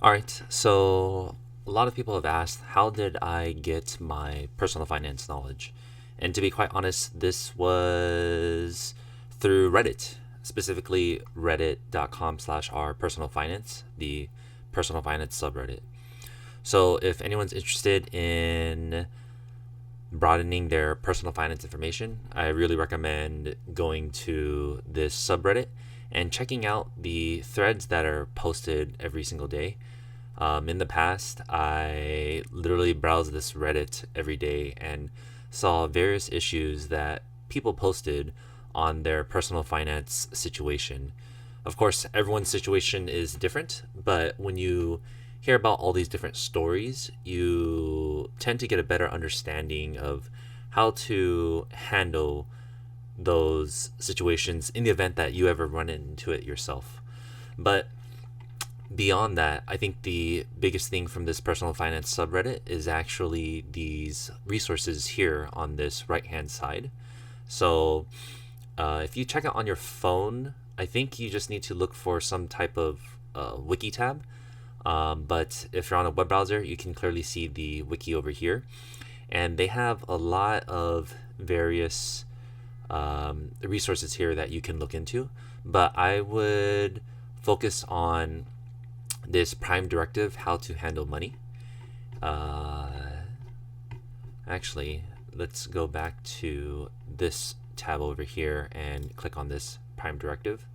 All right, so a lot of people have asked, how did I get my personal finance knowledge? And to be quite honest, this was through Reddit, specifically reddit.com/r personal finance, the personal finance subreddit. So if anyone's interested in broadening their personal finance information, I really recommend going to this subreddit and checking out the threads that are posted every single day. In the past, I literally browsed this Reddit every day and saw various issues that people posted on their personal finance situation. Of course, everyone's situation is different, but when you hear about all these different stories, you tend to get a better understanding of how to handle those situations in the event that you ever run into it yourself. But beyond that, I think the biggest thing from this personal finance subreddit is actually these resources here on this right hand side. So if you check it on your phone, I think you just need to look for some type of wiki tab. But if you're on a web browser, you can clearly see the wiki over here. And they have a lot of various resources here that you can look into. But I would focus on this prime directive, how to handle money. Actually, let's go back to this tab over here and click on this prime directive.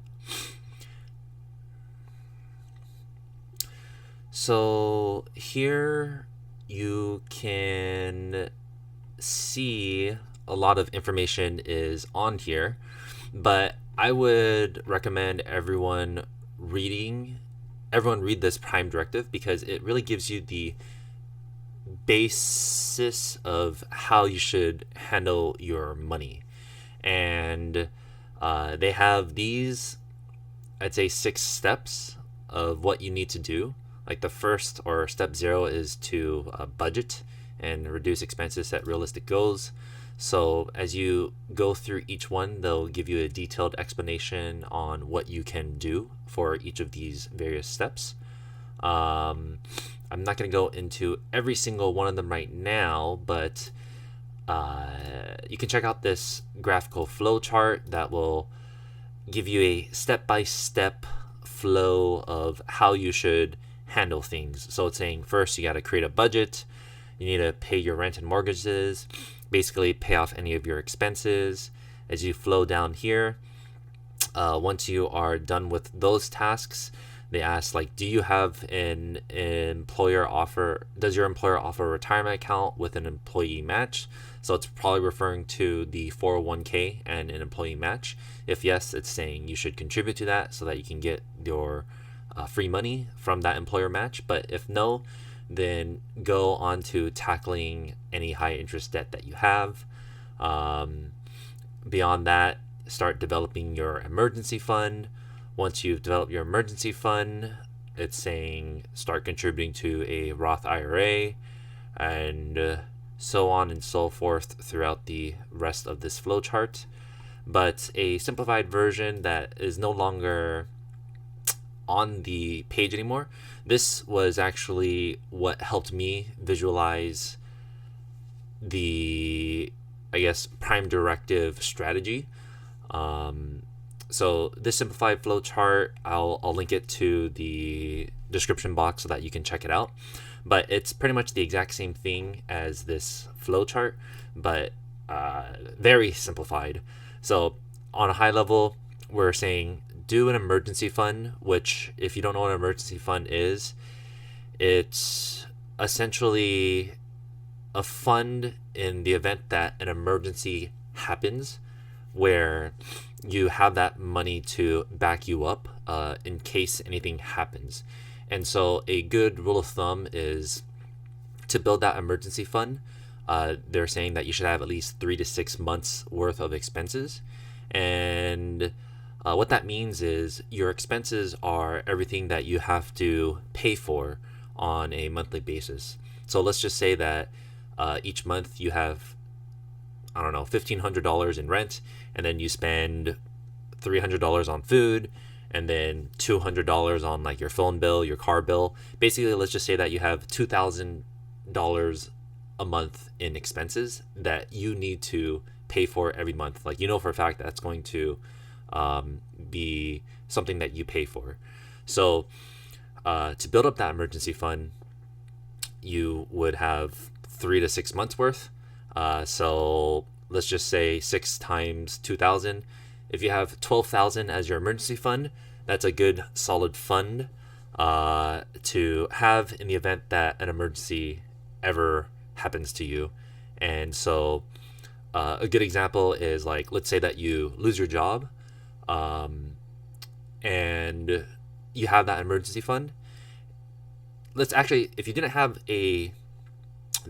So here you can see a lot of information is on here, but I would recommend everyone read this prime directive because it really gives you the basis of how you should handle your money. And they have these, I'd say, 6 steps of what you need to do. Like the first, or step 0, is to budget and reduce expenses, set realistic goals. So as you go through each one, they'll give you a detailed explanation on what you can do for each of these various steps. I'm not going to go into every single one of them right now, but you can check out this graphical flow chart that will give you a step-by-step flow of how you should handle things. So it's saying first you got to create a budget, you need to pay your rent and mortgages, basically pay off any of your expenses. As you flow down here, once you are done with those tasks, they ask, like, do you have an employer offer, does your employer offer a retirement account with an employee match? So it's probably referring to the 401k and an employee match. If yes, it's saying you should contribute to that so that you can get your free money from that employer match. But if no, then go on to tackling any high interest debt that you have. Beyond that, start developing your emergency fund. Once you've developed your emergency fund, it's saying start contributing to a Roth IRA, and so on and so forth throughout the rest of this flowchart. But a simplified version that is no longer on the page anymore. This was actually what helped me visualize the, I guess, prime directive strategy. So this simplified flow chart, I'll link it to the description box so that you can check it out. But it's pretty much the exact same thing as this flow chart, but very simplified. So on a high level, we're saying do an emergency fund, which, if you don't know what an emergency fund is, it's essentially a fund in the event that an emergency happens, where you have that money to back you up in case anything happens. And so a good rule of thumb is to build that emergency fund. They're saying that you should have at least 3 to 6 months worth of expenses. And what that means is your expenses are everything that you have to pay for on a monthly basis. So let's just say that each month you have, I don't know, $1,500 in rent, and then you spend $300 on food, and then $200 on like your phone bill, your car bill. Basically, let's just say that you have $2,000 a month in expenses that you need to pay for every month. Like, you know for a fact that's going to be something that you pay for. So to build up that emergency fund, you would have 3 to 6 months worth. So let's just say 6 times 2,000. If you have 12,000 as your emergency fund, that's a good solid fund to have in the event that an emergency ever happens to you. And so a good example is, like, let's say that you lose your job, and you have that emergency fund. Let's actually, if you didn't have the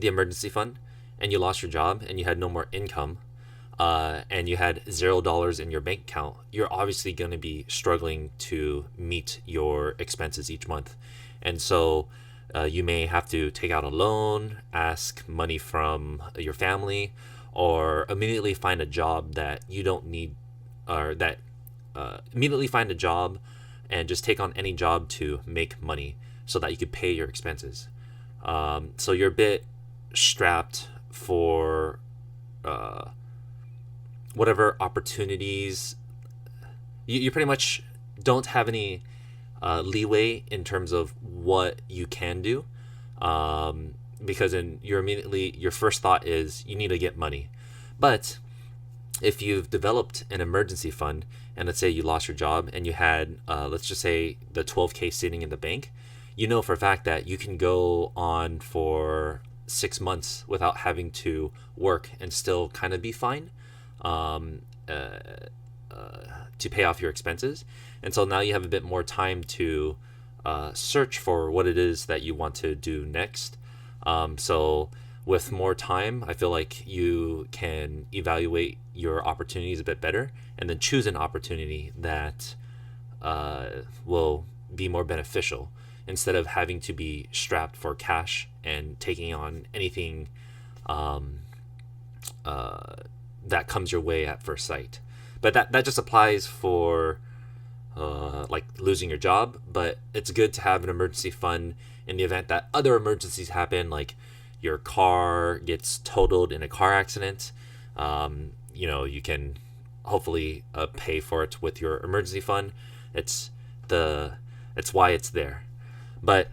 emergency fund and you lost your job and you had no more income, and you had $0 in your bank account, you're obviously going to be struggling to meet your expenses each month. And so you may have to take out a loan, ask money from your family, or immediately find a job that you don't need, or that immediately find a job and just take on any job to make money so that you could pay your expenses. So you're a bit strapped for whatever opportunities. You pretty much don't have any leeway in terms of what you can do, because your first thought is you need to get money. But if you've developed an emergency fund, and let's say you lost your job and you had let's just say the 12K sitting in the bank, you know for a fact that you can go on for 6 months without having to work and still kind of be fine, to pay off your expenses. And so now you have a bit more time to search for what it is that you want to do next. So with more time, I feel like you can evaluate your opportunities a bit better and then choose an opportunity that will be more beneficial, instead of having to be strapped for cash and taking on anything that comes your way at first sight. But that just applies for like losing your job. But it's good to have an emergency fund in the event that other emergencies happen, like your car gets totaled in a car accident. You can hopefully pay for it with your emergency fund. It's why it's there. But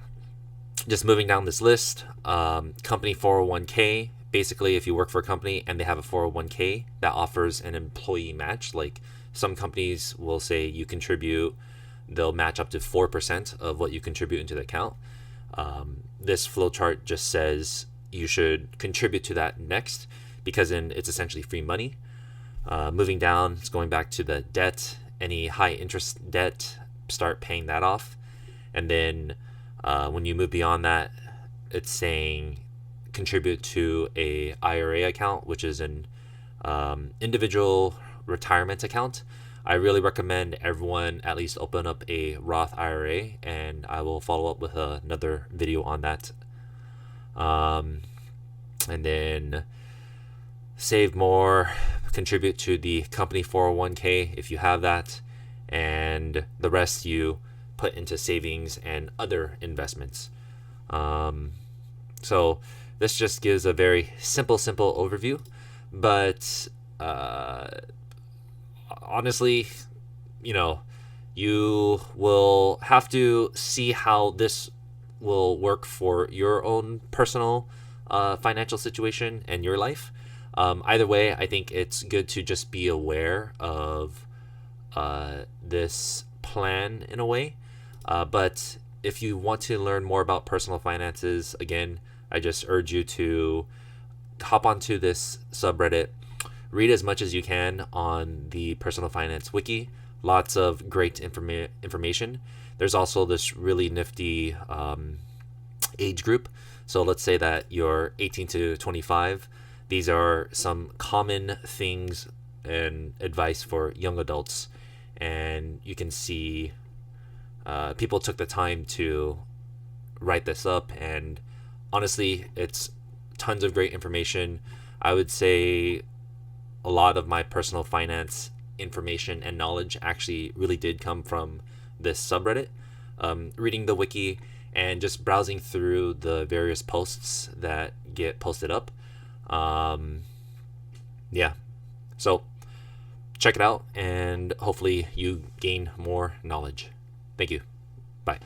just moving down this list, company 401k. Basically, if you work for a company and they have a 401k that offers an employee match, like some companies will say you contribute, they'll match up to 4% of what you contribute into the account. This flowchart just says you should contribute to that next, because then it's essentially free money. Moving down, it's going back to the debt. Any high interest debt, start paying that off. And then when you move beyond that, it's saying contribute to a IRA account, which is an individual retirement account. I really recommend everyone at least open up a Roth IRA, and I will follow up with another video on that. And then save more, contribute to the company 401k if you have that, and the rest you put into savings and other investments. So this just gives a very simple overview, but honestly, you will have to see how this will work for your own personal financial situation and your life. Either way, I think it's good to just be aware of this plan in a way. But if you want to learn more about personal finances, again, I just urge you to hop onto this subreddit, read as much as you can on the personal finance wiki. Lots of great information. There's also this really nifty age group. So let's say that you're 18 to 25. These are some common things and advice for young adults. And you can see people took the time to write this up. And honestly, it's tons of great information. I would say a lot of my personal finance information and knowledge actually really did come from this subreddit, reading the wiki, and just browsing through the various posts that get posted up. Yeah, so check it out, and hopefully you gain more knowledge. Thank you. Bye.